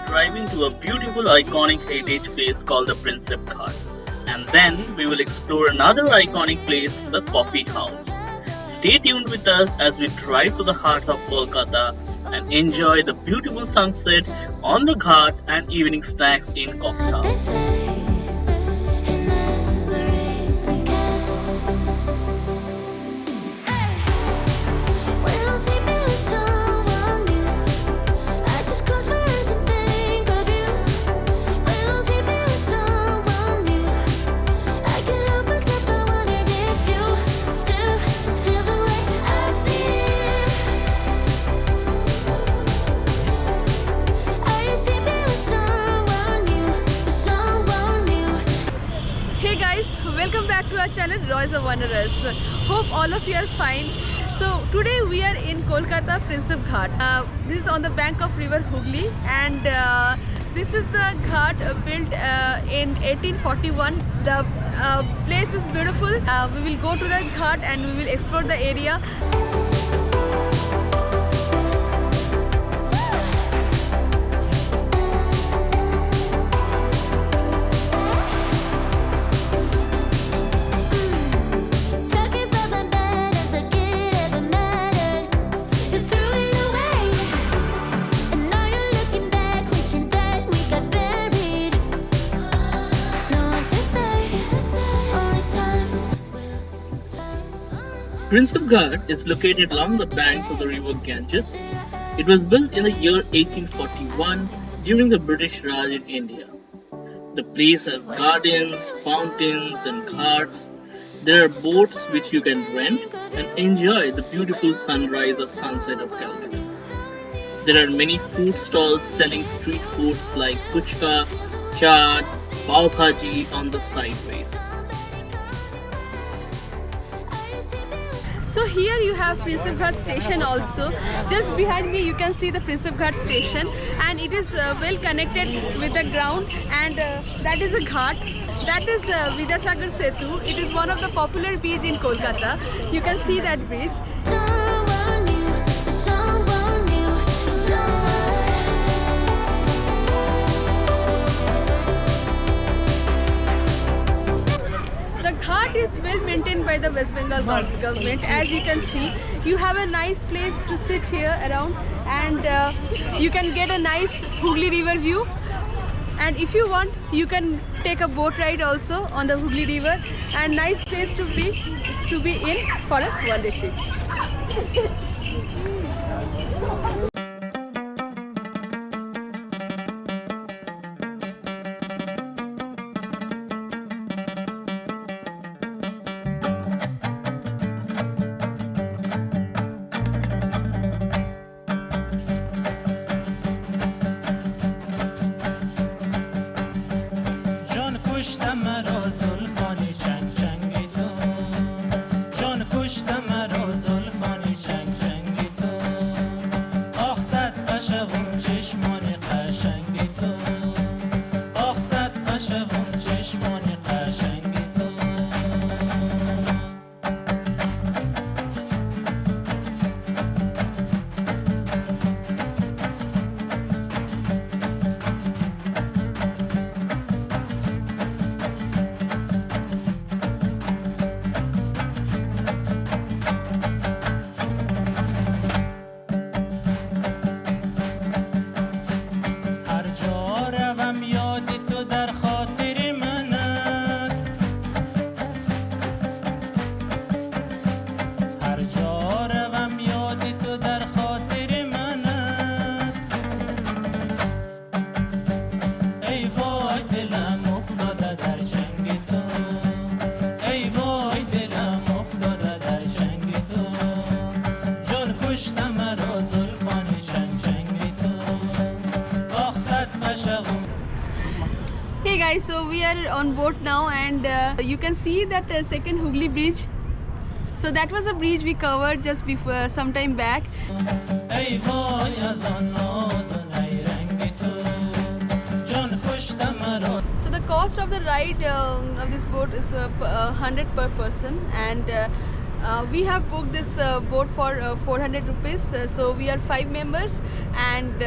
driving to a beautiful iconic heritage place called the Prinsep Ghat. And then we will explore another iconic place, the Coffee House. Stay tuned with us as we drive to the heart of Kolkata and enjoy the beautiful sunset on the Ghat and evening snacks in Coffee House. Hey guys, welcome back to our channel Roy's of Wanderers. Hope all of you are fine. So today we are in Kolkata Prinsep Ghat. This is on the bank of river Hooghly, and this is the ghat built in 1841. The place is beautiful. We will go to the ghat and we will explore the area. Prinsep Ghat is located along the banks of the river Ganges. It was built in the year 1841 during the British Raj in India. The place has gardens, fountains and ghats. There are boats which you can rent and enjoy the beautiful sunrise or sunset of Calcutta. There are many food stalls selling street foods like puchka, chaat, pav bhaji on the sideways. So here you have Prinsep Ghat station also. Just behind me you can see the Prinsep Ghat station, and it is well connected with the ground, and that is a ghat. That is Vidyasagar Setu. It is one of the popular bridge in Kolkata. You can see that bridge. The ghat is well maintained by the West Bengal government. As you can see, you have a nice place to sit here around, and you can get a nice Hooghly river view. And if you want, you can take a boat ride also on the Hooghly river, and nice place to be in for a one-day trip. جان کشتم مرا زلفان چنگ چنگ تو جان کشتم مرا زلفان چنگ چنگ تو آخ صد عشقم چشمان قشنگ تو آخ صد عشقم چشمان قشنگ تو هر جا روم یاد تو در خاطر من است هر جا روم یاد تو در خاطر من است ای وای دلم افتاده در چنگ تو ای وای دلم افتاده در چنگ تو جان کشتم مرا زلفان چنگ چنگ تو آخ صد عشقم Hey guys, so we are on boat now, and you can see that second Hooghly bridge. So that was a bridge we covered just before some time back. ای وای از آن نازن ای رنگ تو جان کشتم مرا So the cost of the ride of this boat is 100 per person, and we have booked this boat for 400 rupees. So we are 5 members, and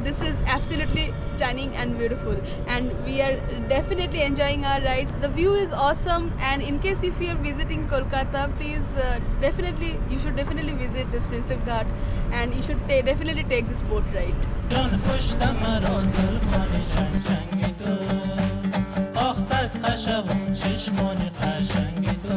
this is absolutely stunning and beautiful, and we are definitely enjoying our ride. The view is awesome, and in case if you are visiting Kolkata, please you should definitely visit this Prinsep Ghat, and you should definitely take this boat ride. جان پشتم مرا زلفان شنگ شنگ تو آخ صد قشقم چشمان قشنگ تو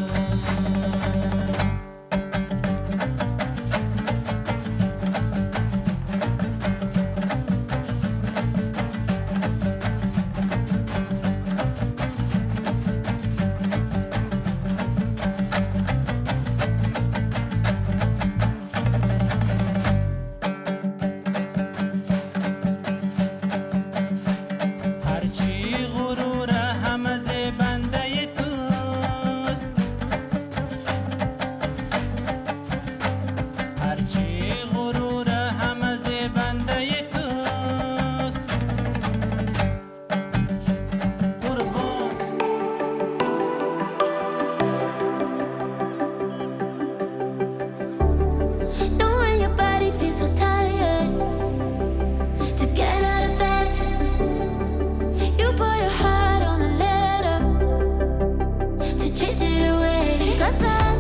هرچی غرور هم از بنده توست هرچی غرور هم از بنده توست قربان Knowing your body feels so tired to get out of bed. You put your heart on a letter to chase it away. 'Cause I'm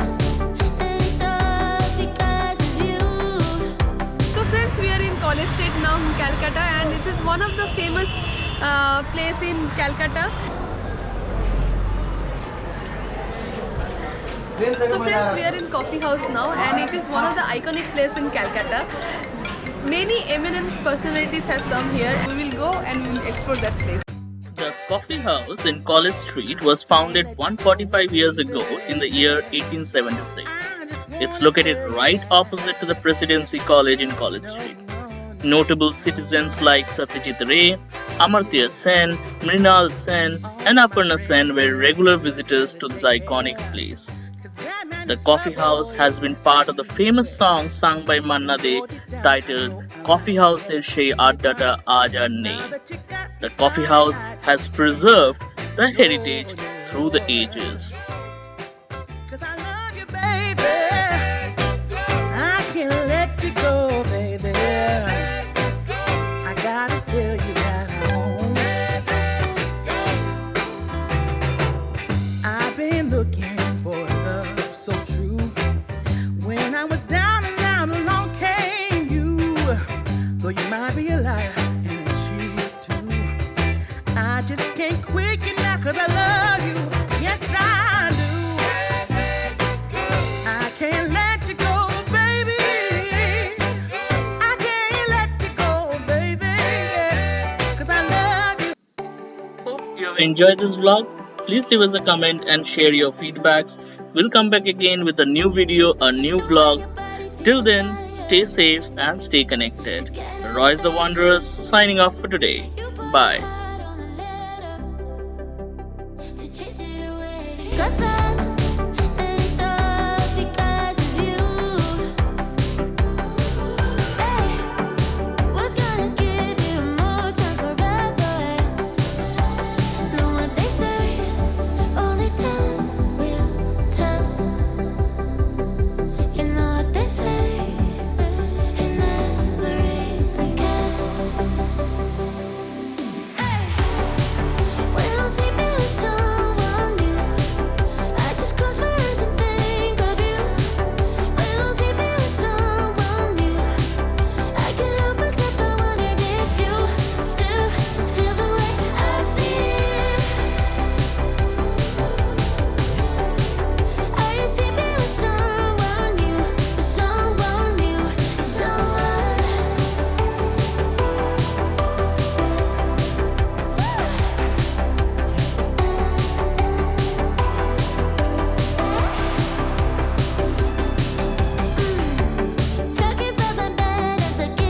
and it's all because of you. So friends, we are in College Street now in Calcutta, and this is one of the famous place in Calcutta. So friends, we are in Coffee House now, and it is one of the iconic place in Calcutta. Many eminent personalities have come here. We will go and we will explore that place. The Coffee House in College Street was founded 145 years ago in the year 1876. It's located right opposite to the Presidency College in College Street. Notable citizens like Satyajit Ray, Amartya Sen, Mrinal Sen, and Aparna Sen were regular visitors to this iconic place. The Coffee House has been part of the famous song sung by Manna De titled Coffee House er Shei Addata Aaj Ar Nei. The Coffee House has preserved the heritage through the ages. 'Cause I love you, baby. I can't let you go, baby. I gotta tell you that I've been looking for a love so true. When I was down and out, along came you. Though you might be a liar and a cheat too, I just can't quit you now 'cause I love you. Yes, I do. I can't let you go, baby. I can't let you go, baby. 'Cause I love you. Hope you have enjoyed this vlog. Please leave us a comment and share your feedbacks. We'll come back again with a new video, a new vlog. Till then, stay safe and stay connected. Royce the Wanderers signing off for today. Bye.